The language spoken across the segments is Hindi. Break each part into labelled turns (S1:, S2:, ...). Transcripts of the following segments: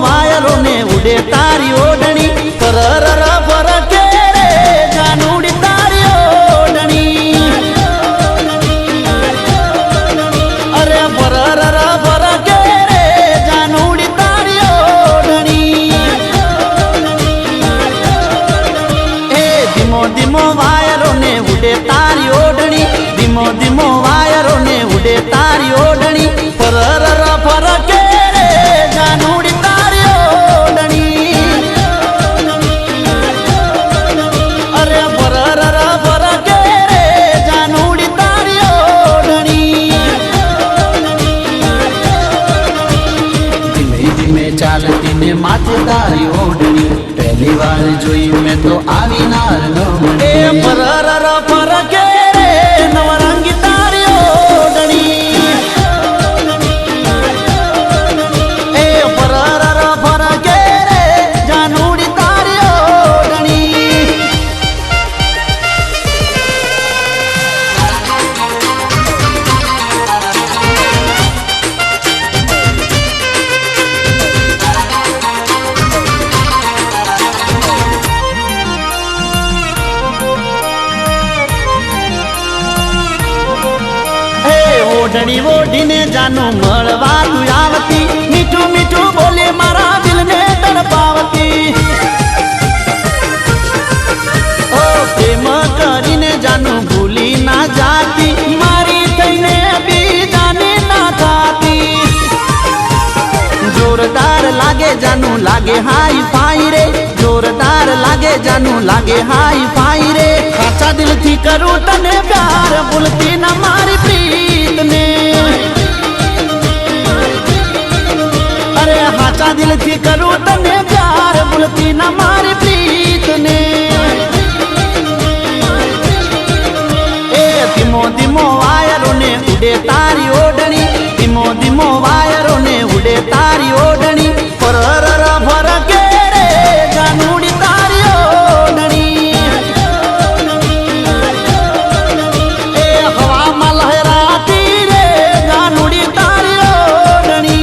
S1: वायरो ने उड़े तारी ओढ़नी परर पर के रे जानूड़ी तारी ओढ़नी अरे परर पर के रे जानूड़ी तारी ओढ़नी ए धीमो धीमो वायरो ने उड़े तारी ओढ़नी धीमो धीमो वायरो ने उड़े तारी ओढ़नी परर पर के रे जानूड़ी तारी ओढ़नी अरे परर पर के रे जानूड़ी तारी ओढ़नी धीमे धीमे चालती ने माथे तारी ओढ़नी पहली बार जोई मैं तो आवी नार नो ए परर पर के रे नवरंगी तारी ओढ़नी ए परर पर के रे जानूड़ी तारी ओढ़नी ओढ़नी ओढ़ीने जानू मळवा तू आवती मीठू मीठू बोले मारा दिल ने तड़पावती ओ प्रेम करीने जानू भूली ना जाती मारी थईने भी जाने ना थाती जोरदार लागे जानू लागे हाई फाई रे जोरदार लागे जानू लागे हाई फाई रे खाचा दिल थी करूं तने प्यार भूलती ना मारी प्रीत ने अरे हाचा दिल थी करूं तने प्यार भूलती ना मारी प्रीत ने ए धीमो धीमो वायरो ने उड़े तारी ओढ़नी धीमो धीमो वायरो ने उड़े तारी ओढ़नी परर भर के रे जानूड़ी तारी ओढ़नी ए हवा में लहराती रे जानूड़ी तारी ओढ़नी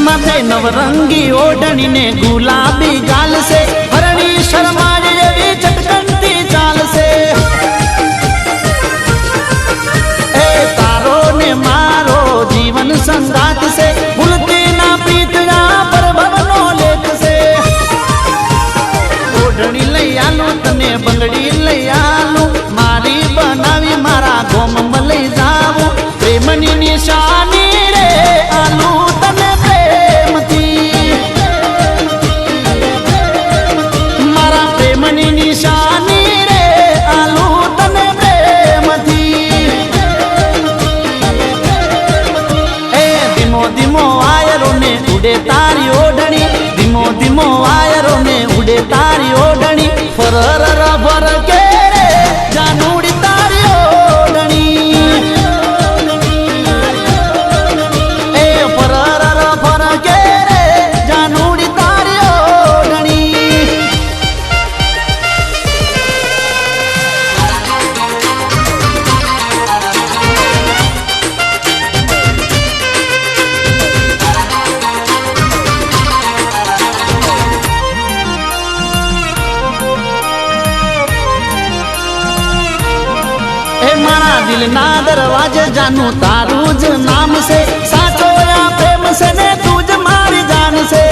S1: माथे नवरंगी ओढ़नी ने गुलाबी गाल से हरणी शर्मा जेवी चटकनती चाल से ए तारो ने मारो जीवन संगात से भूलती ना पीतरा पर भवनो लेख से ओढ़नी लई आलू तने बंगड़ी लई आलू मारी बनावी मारा गोम लई जावू प्रेमनी निशानी रे आलू तने मारा प्रेमनी निशानी रे आलू तने प्रेम थी ए धीमो धीमो वायरो ने उड़े तारी ओढ़नी धीमो धीमो वायरो ने उड़े तारी ओढ़नी फरर भर के रे जानूड़ी तारी ओढ़नी ए फरर भर के रे जानूड़ी तारी ओढ़नी मारा दिल ना दरवाजे जानू तारू ज नाम से साचो या प्रेम से ने तुझ मारी जान से